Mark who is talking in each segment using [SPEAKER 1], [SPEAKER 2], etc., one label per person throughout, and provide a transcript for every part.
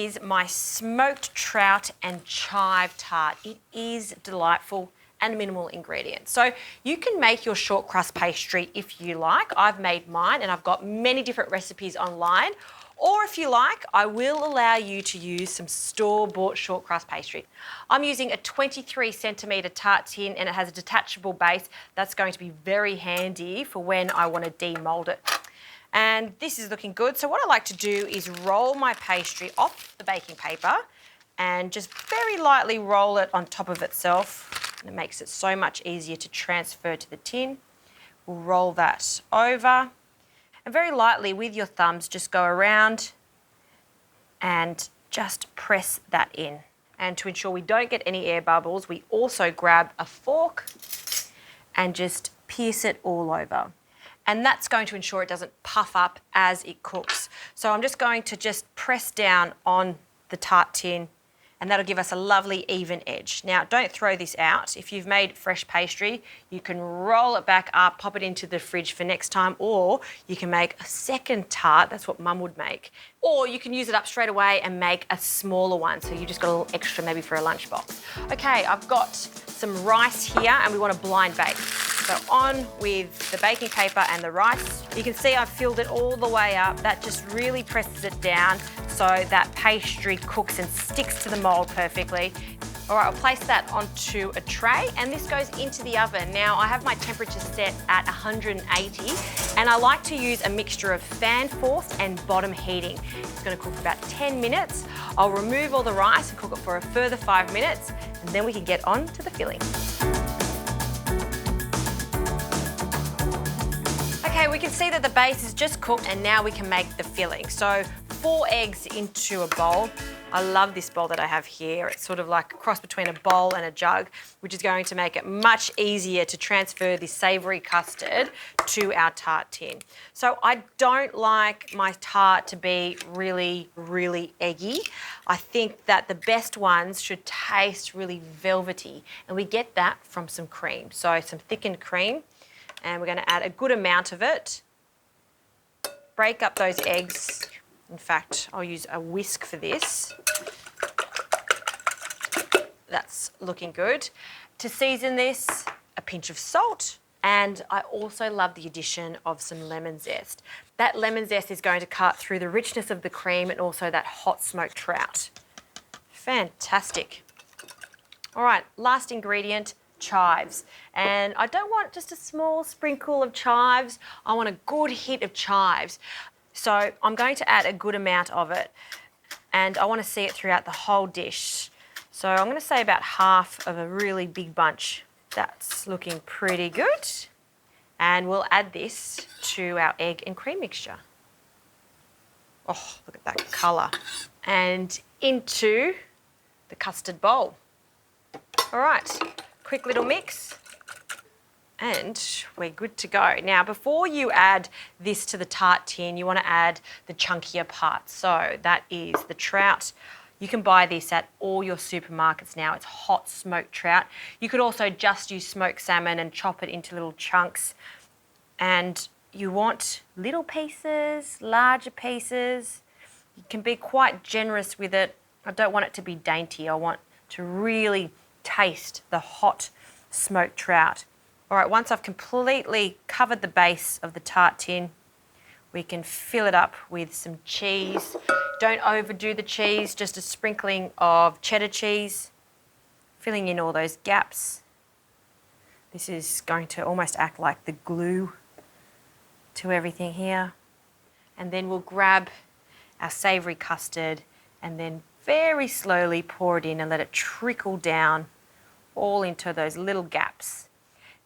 [SPEAKER 1] is my smoked trout and chive tart. It is delightful and minimal ingredients. So you can make your short crust pastry if you like. I've made mine and I've got many different recipes online. Or if you like, I will allow you to use some store-bought short crust pastry. I'm using a 23 centimetre tart tin and it has a detachable base. That's going to be very handy for when I want to demould it. And this is looking good. So what I like to do is roll my pastry off the baking paper and just very lightly roll it on top of itself. And it makes it so much easier to transfer to the tin. We'll roll that over. And very lightly with your thumbs, just go around and just press that in. And to ensure we don't get any air bubbles, we also grab a fork and just pierce it all over. And that's going to ensure it doesn't puff up as it cooks. So I'm just going to just press down on the tart tin and that'll give us a lovely even edge. Now, don't throw this out. If you've made fresh pastry, you can roll it back up, pop it into the fridge for next time, or you can make a second tart. That's what Mum would make. Or you can use it up straight away and make a smaller one. So you just got a little extra maybe for a lunchbox. Okay, I've got some rice here and we want to blind bake. So on with the baking paper and the rice. You can see I've filled it all the way up. That just really presses it down so that pastry cooks and sticks to the mould perfectly. All right, I'll place that onto a tray and this goes into the oven. Now I have my temperature set at 180 and I like to use a mixture of fan force and bottom heating. It's going to cook for about 10 minutes. I'll remove all the rice and cook it for a further 5 minutes and then we can get on to the filling. Okay, we can see that the base is just cooked and now we can make the filling. So 4 eggs into a bowl. I love this bowl that I have here. It's sort of like a cross between a bowl and a jug, which is going to make it much easier to transfer this savoury custard to our tart tin. So I don't like my tart to be really, really eggy. I think that the best ones should taste really velvety, and we get that from some cream. So some thickened cream, and we're going to add a good amount of it. Break up those eggs. In fact, I'll use a whisk for this. That's looking good. To season this, a pinch of salt, and I also love the addition of some lemon zest. That lemon zest is going to cut through the richness of the cream and also that hot smoked trout. Fantastic. All right, last ingredient, chives. And I don't want just a small sprinkle of chives, I want a good hit of chives. So I'm going to add a good amount of it and I want to see it throughout the whole dish. So I'm going to say about half of a really big bunch. That's looking pretty good. And we'll add this to our egg and cream mixture. Oh, look at that colour. And into the custard bowl. All right, quick little mix. And we're good to go. Now, before you add this to the tart tin, you want to add the chunkier parts. So that is the trout. You can buy this at all your supermarkets now. It's hot smoked trout. You could also just use smoked salmon and chop it into little chunks. And you want little pieces, larger pieces. You can be quite generous with it. I don't want it to be dainty. I want to really taste the hot smoked trout. All right, once I've completely covered the base of the tart tin, we can fill it up with some cheese. Don't overdo the cheese, just a sprinkling of cheddar cheese, filling in all those gaps. This is going to almost act like the glue to everything here. And then we'll grab our savoury custard and then very slowly pour it in and let it trickle down all into those little gaps.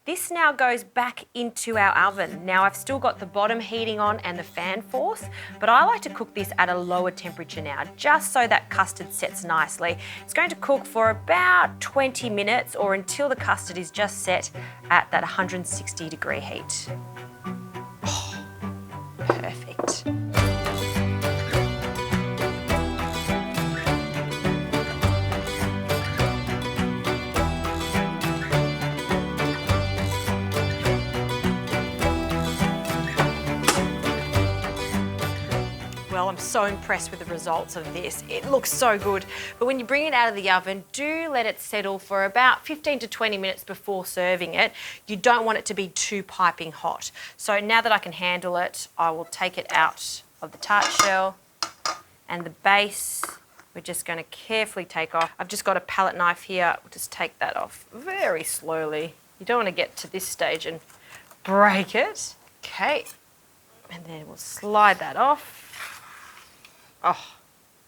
[SPEAKER 1] This now goes back into our oven. Now I've still got the bottom heating on and the fan force, but I like to cook this at a lower temperature now, just so that custard sets nicely. It's going to cook for about 20 minutes or until the custard is just set at that 160 degree heat. Oh, perfect. I'm so impressed with the results of this. It looks so good. But when you bring it out of the oven, do let it settle for about 15 to 20 minutes before serving it. You don't want it to be too piping hot. So now that I can handle it, I will take it out of the tart shell, and the base we're just going to carefully take off. I've just got a palette knife here. We'll just take that off very slowly. You don't want to get to this stage and break it. Okay, and then we'll slide that off. Oh,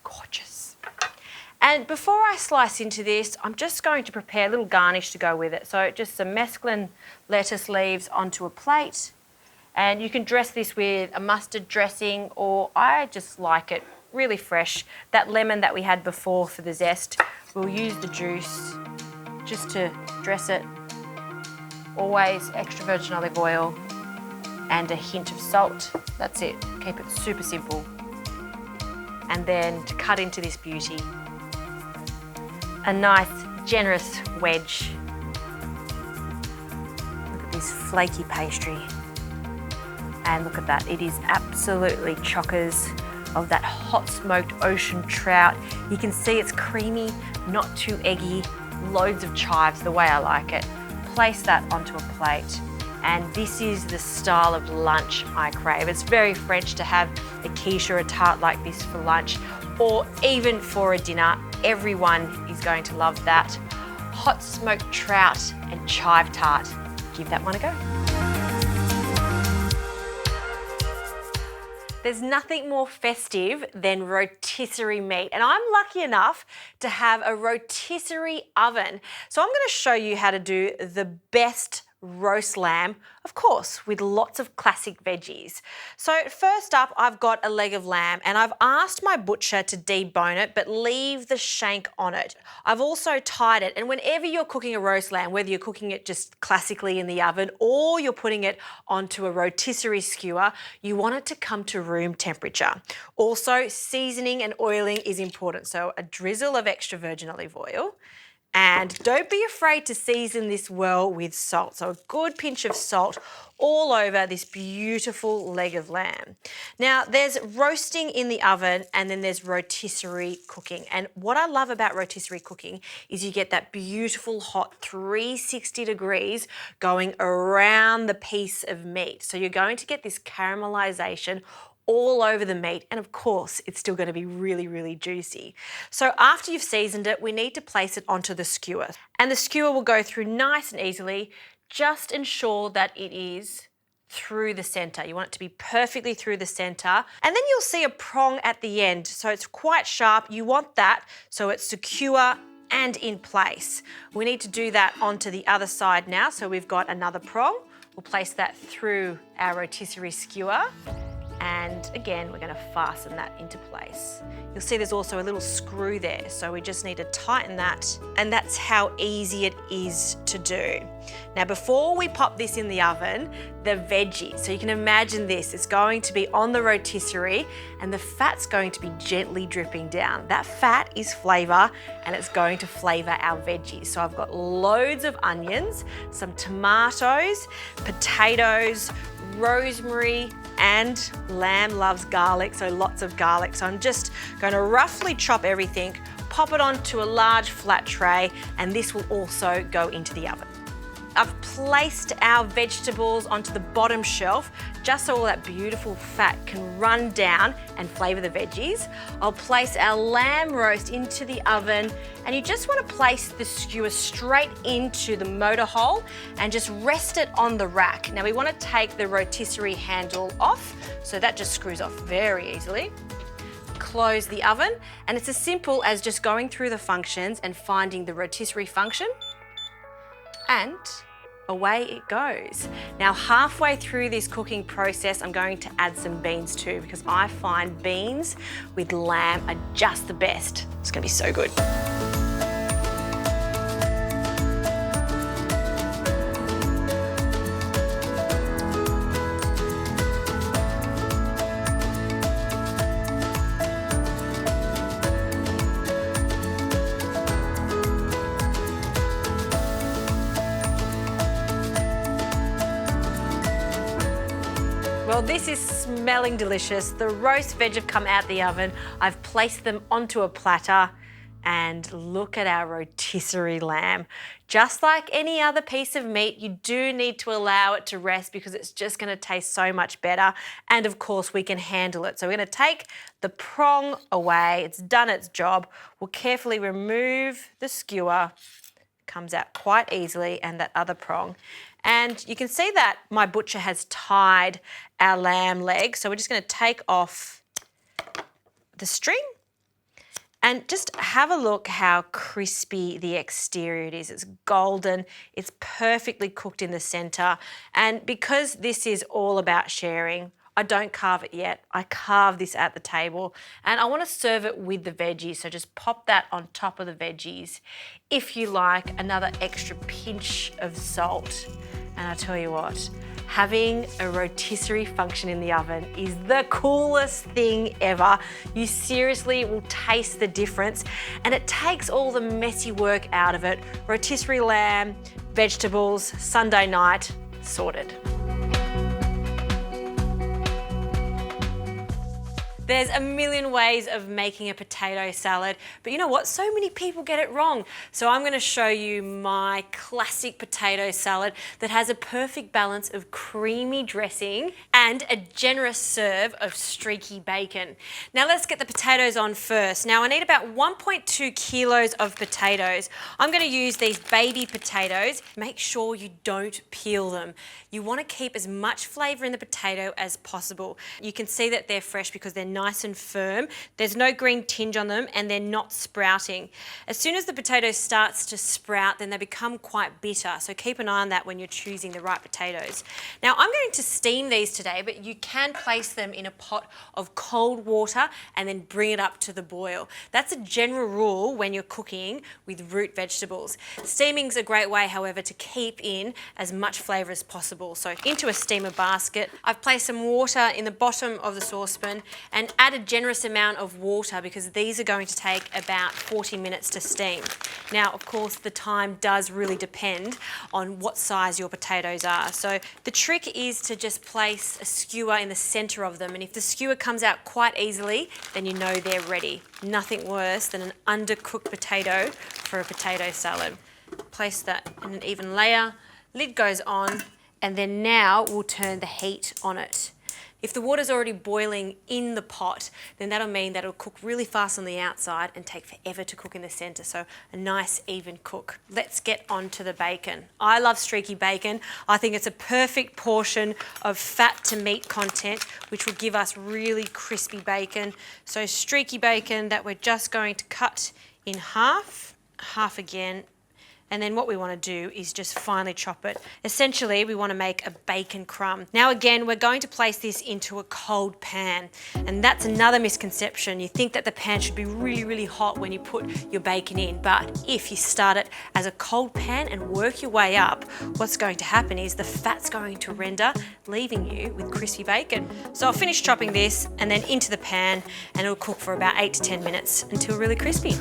[SPEAKER 1] gorgeous. And before I slice into this, I'm just going to prepare a little garnish to go with it. So just some mesclun lettuce leaves onto a plate. And you can dress this with a mustard dressing, or I just like it really fresh. That lemon that we had before for the zest, we'll use the juice just to dress it. Always extra virgin olive oil and a hint of salt. That's it. Keep it super simple. And then to cut into this beauty, a nice generous wedge. Look at this flaky pastry. And look at that, it is absolutely chockers of that hot smoked ocean trout. You can see it's creamy, not too eggy, loads of chives, the way I like it. Place that onto a plate. And this is the style of lunch I crave. It's very French to have a quiche or a tart like this for lunch, or even for a dinner. Everyone is going to love that. Hot smoked trout and chive tart. Give that one a go. There's nothing more festive than rotisserie meat, and I'm lucky enough to have a rotisserie oven. So I'm going to show you how to do the best roast lamb, of course, with lots of classic veggies. So first up, I've got a leg of lamb, and I've asked my butcher to debone it, but leave the shank on it. I've also tied it, and whenever you're cooking a roast lamb, whether you're cooking it just classically in the oven or you're putting it onto a rotisserie skewer, you want it to come to room temperature. Also, seasoning and oiling is important, so a drizzle of extra virgin olive oil. And don't be afraid to season this well with salt. So a good pinch of salt all over this beautiful leg of lamb. Now, there's roasting in the oven, and then there's rotisserie cooking. And what I love about rotisserie cooking is you get that beautiful hot 360 degrees going around the piece of meat. So you're going to get this caramelization all over the meat, and of course it's still going to be really, really juicy. So after you've seasoned it, we need to place it onto the skewer, and the skewer will go through nice and easily. Just ensure that it is through the center. You want it to be perfectly through the center, and then you'll see a prong at the end, so it's quite sharp. You want that so it's secure and in place. We need to do that onto the other side now. So we've got another prong. We'll place that through our rotisserie skewer. And again, we're going to fasten that into place. You'll see there's also a little screw there, so we just need to tighten that, and that's how easy it is to do. Now, before we pop this in the oven, the veggies, so you can imagine this, it's going to be on the rotisserie, and the fat's going to be gently dripping down. That fat is flavour, and it's going to flavour our veggies. So I've got loads of onions, some tomatoes, potatoes, rosemary, and lamb loves garlic, so lots of garlic. So I'm just going to roughly chop everything, pop it onto a large flat tray, and this will also go into the oven. I've placed our vegetables onto the bottom shelf just so all that beautiful fat can run down and flavour the veggies. I'll place our lamb roast into the oven, and you just want to place the skewer straight into the motor hole and just rest it on the rack. Now we want to take the rotisserie handle off, so that just screws off very easily. Close the oven, and it's as simple as just going through the functions and finding the rotisserie function, and away it goes. Now, halfway through this cooking process, I'm going to add some beans too, because I find beans with lamb are just the best. It's going to be so good. Well, this is smelling delicious. The roast veg have come out the oven. I've placed them onto a platter. And look at our rotisserie lamb. Just like any other piece of meat, you do need to allow it to rest because it's just gonna taste so much better. And of course, we can handle it. So we're gonna take the prong away. It's done its job. We'll carefully remove the skewer. It comes out quite easily, and that other prong. And you can see that my butcher has tied our lamb leg. So we're just gonna take off the string. And just have a look how crispy the exterior it is. It's golden, it's perfectly cooked in the center. And because this is all about sharing, I don't carve it yet. I carve this at the table and I want to serve it with the veggies. So just pop that on top of the veggies. If you like, another extra pinch of salt. And I tell you what, having a rotisserie function in the oven is the coolest thing ever. You seriously will taste the difference and it takes all the messy work out of it. Rotisserie lamb, vegetables, Sunday night, sorted. There's a million ways of making a potato salad, but you know what? So many people get it wrong. So I'm gonna show you my classic potato salad that has a perfect balance of creamy dressing and a generous serve of streaky bacon. Now let's get the potatoes on first. Now I need about 1.2 kilos of potatoes. I'm gonna use these baby potatoes. Make sure you don't peel them. You wanna keep as much flavor in the potato as possible. You can see that they're fresh because they're nice and firm. There's no green tinge on them and they're not sprouting. As soon as the potato starts to sprout, then they become quite bitter. So keep an eye on that when you're choosing the right potatoes. Now I'm going to steam these today, but you can place them in a pot of cold water and then bring it up to the boil. That's a general rule when you're cooking with root vegetables. Steaming's a great way, however, to keep in as much flavour as possible. So into a steamer basket, I've placed some water in the bottom of the saucepan and add a generous amount of water because these are going to take about 40 minutes to steam. Now, of course, the time does really depend on what size your potatoes are. So the trick is to just place a skewer in the center of them. And if the skewer comes out quite easily, then you know they're ready. Nothing worse than an undercooked potato for a potato salad. Place that in an even layer, lid goes on, and then now we'll turn the heat on it. If the water's already boiling in the pot, then that'll mean that it'll cook really fast on the outside and take forever to cook in the center. So a nice even cook. Let's get on to the bacon. I love streaky bacon. I think it's a perfect portion of fat to meat content, which will give us really crispy bacon. So streaky bacon that we're just going to cut in half, half again. And then what we want to do is just finely chop it. Essentially, we want to make a bacon crumb. Now again, we're going to place this into a cold pan. And that's another misconception. You think that the pan should be really, really hot when you put your bacon in. But if you start it as a cold pan and work your way up, what's going to happen is the fat's going to render, leaving you with crispy bacon. So I'll finish chopping this and then into the pan, and it'll cook for about 8 to 10 minutes until really crispy.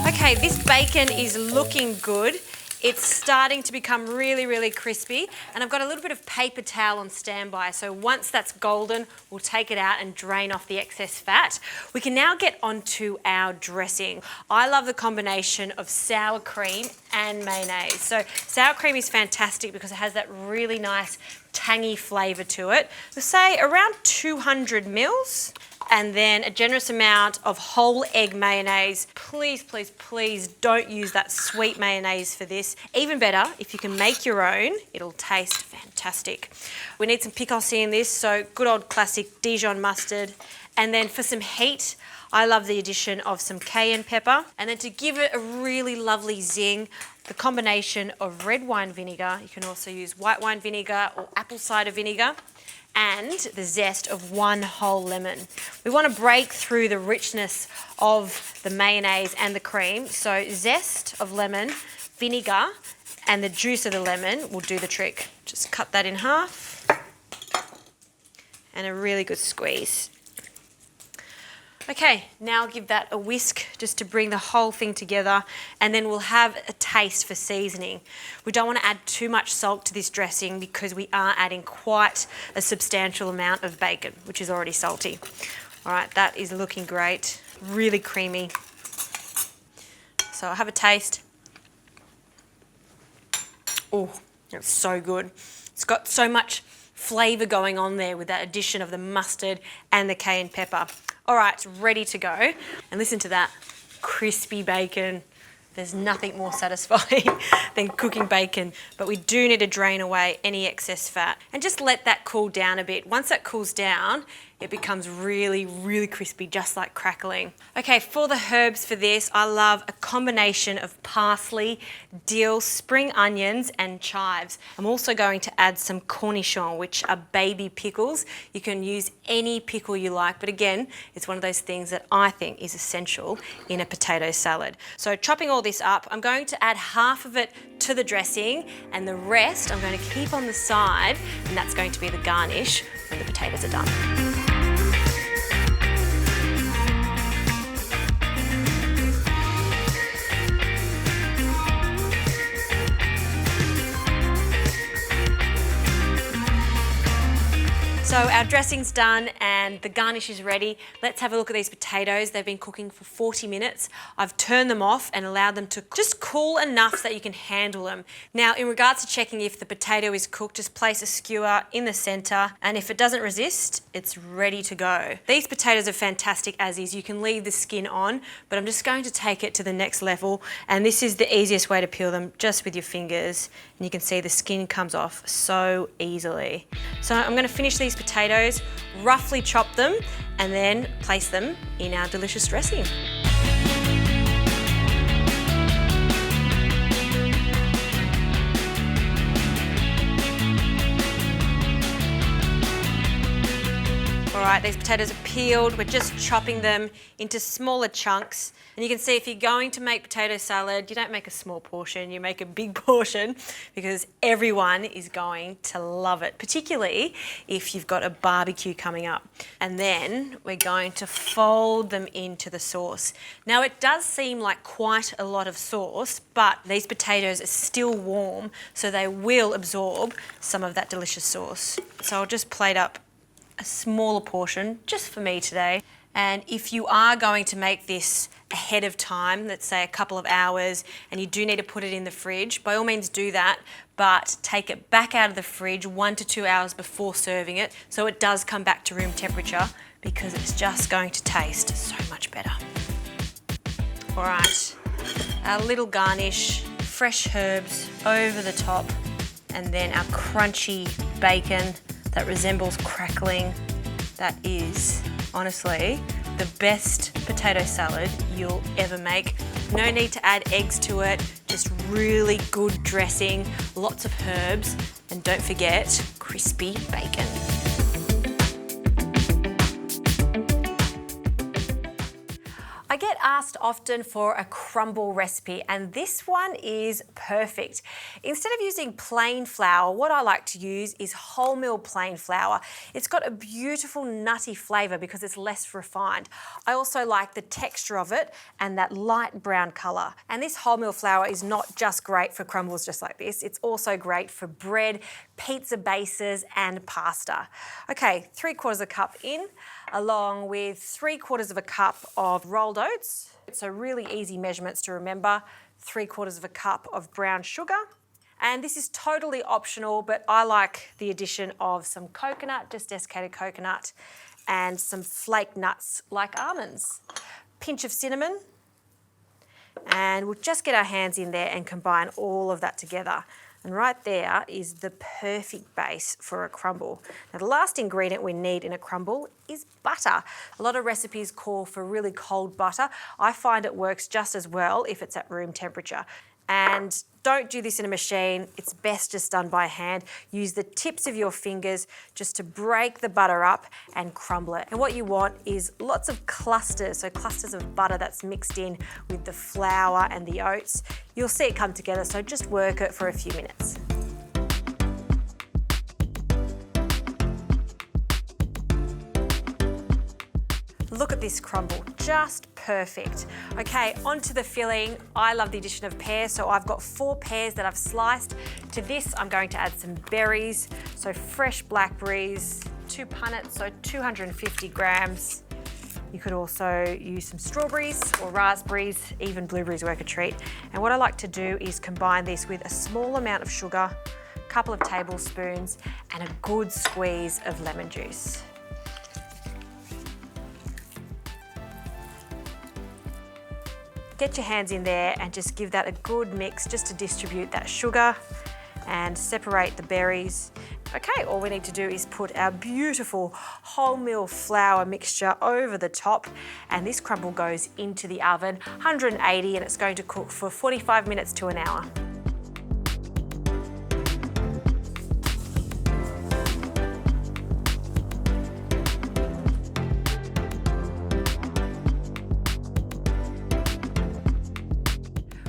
[SPEAKER 1] Okay, this bacon is looking good. It's starting to become really, really crispy, and I've got a little bit of paper towel on standby. So once that's golden, we'll take it out and drain off the excess fat. We can now get onto our dressing. I love the combination of sour cream and mayonnaise. So sour cream is fantastic because it has that really nice tangy flavour to it. So say around 200 mils. And then a generous amount of whole egg mayonnaise. Please, please, please don't use that sweet mayonnaise for this. Even better, if you can make your own, it'll taste fantastic. We need some piquancy in this, so good old classic Dijon mustard. And then for some heat, I love the addition of some cayenne pepper. And then to give it a really lovely zing, the combination of red wine vinegar, you can also use white wine vinegar or apple cider vinegar, and the zest of 1 whole lemon. We want to break through the richness of the mayonnaise and the cream, so zest of lemon, vinegar, and the juice of the lemon will do the trick. Just cut that in half, and a really good squeeze. Okay, now give that a whisk just to bring the whole thing together, and then we'll have a taste for seasoning. We don't want to add too much salt to this dressing because we are adding quite a substantial amount of bacon, which is already salty. All right, that is looking great, really creamy. So I'll have a taste. Oh, it's so good. It's got so much flavour going on there with that addition of the mustard and the cayenne pepper. All right, it's ready to go. And listen to that crispy bacon. There's nothing more satisfying than cooking bacon, but we do need to drain away any excess fat and just let that cool down a bit. Once that cools down, it becomes really, really crispy, just like crackling. Okay, for the herbs for this, I love a combination of parsley, dill, spring onions, and chives. I'm also going to add some cornichons, which are baby pickles. You can use any pickle you like, but again, it's one of those things that I think is essential in a potato salad. So chopping all this up, I'm going to add half of it to the dressing, and the rest I'm going to keep on the side, and that's going to be the garnish when the potatoes are done. So our dressing's done and the garnish is ready. Let's have a look at these potatoes. They've been cooking for 40 minutes. I've turned them off and allowed them to just cool enough so that you can handle them. Now, in regards to checking if the potato is cooked, just place a skewer in the centre, and if it doesn't resist, it's ready to go. These potatoes are fantastic as is. You can leave the skin on, but I'm just going to take it to the next level, and this is the easiest way to peel them, just with your fingers. And you can see the skin comes off so easily. So I'm going to finish these potatoes, roughly chop them, and then place them in our delicious dressing. All right, these potatoes are peeled. We're just chopping them into smaller chunks. And you can see if you're going to make potato salad, you don't make a small portion, you make a big portion, because everyone is going to love it, particularly if you've got a barbecue coming up. And then we're going to fold them into the sauce. Now, it does seem like quite a lot of sauce, but these potatoes are still warm, so they will absorb some of that delicious sauce. So I'll just plate up a smaller portion just for me today. And if you are going to make this ahead of time, let's say a couple of hours, and you do need to put it in the fridge, by all means do that, but take it back out of the fridge 1 to 2 hours before serving it, so it does come back to room temperature, because it's just going to taste so much better. All right, our little garnish, fresh herbs over the top, and then our crunchy bacon that resembles crackling. That is, honestly, the best potato salad you'll ever make. No need to add eggs to it, just really good dressing, lots of herbs, and don't forget, crispy bacon. I get asked often for a crumble recipe, and this one is perfect. Instead of using plain flour, what I like to use is wholemeal plain flour. It's got a beautiful nutty flavour because it's less refined. I also like the texture of it and that light brown colour. And this wholemeal flour is not just great for crumbles just like this, it's also great for bread, pizza bases and pasta. Okay, 3/4 cup in, along with 3/4 cup of rolled oats. So really easy measurements to remember. 3/4 cup of brown sugar. And this is totally optional, but I like the addition of some coconut, just desiccated coconut, and some flake nuts like almonds. Pinch of cinnamon. And we'll just get our hands in there and combine all of that together. And right there is the perfect base for a crumble. Now, the last ingredient we need in a crumble is butter. A lot of recipes call for really cold butter. I find it works just as well if it's at room temperature. And don't do this in a machine. It's best just done by hand. Use the tips of your fingers just to break the butter up and crumble it. And what you want is lots of clusters, so clusters of butter that's mixed in with the flour and the oats. You'll see it come together, so just work it for a few minutes. Look at this crumble, just perfect. Okay, onto the filling. I love the addition of pears, so I've got 4 pears that I've sliced. To this, I'm going to add some berries, so fresh blackberries, 2 punnets, so 250 grams. You could also use some strawberries or raspberries, even blueberries work a treat. And what I like to do is combine this with a small amount of sugar, a couple of tablespoons, and a good squeeze of lemon juice. Get your hands in there and just give that a good mix just to distribute that sugar and separate the berries. Okay, all we need to do is put our beautiful wholemeal flour mixture over the top, and this crumble goes into the oven, 180, and it's going to cook for 45 minutes to an hour.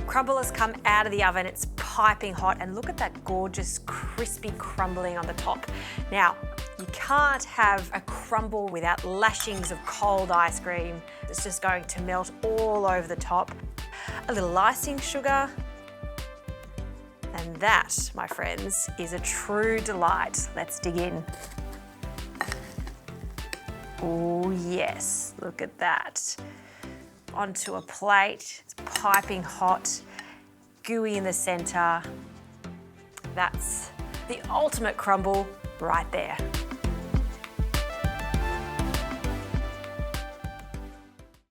[SPEAKER 1] Crumble has come out of the oven, it's piping hot, and look at that gorgeous crispy crumbling on the top. Now, you can't have a crumble without lashings of cold ice cream. It's just going to melt all over the top. A little icing sugar, and that, my friends, is a true delight. Let's dig in. Oh yes, look at that. Onto a plate, it's piping hot, gooey in the center. That's the ultimate crumble right there.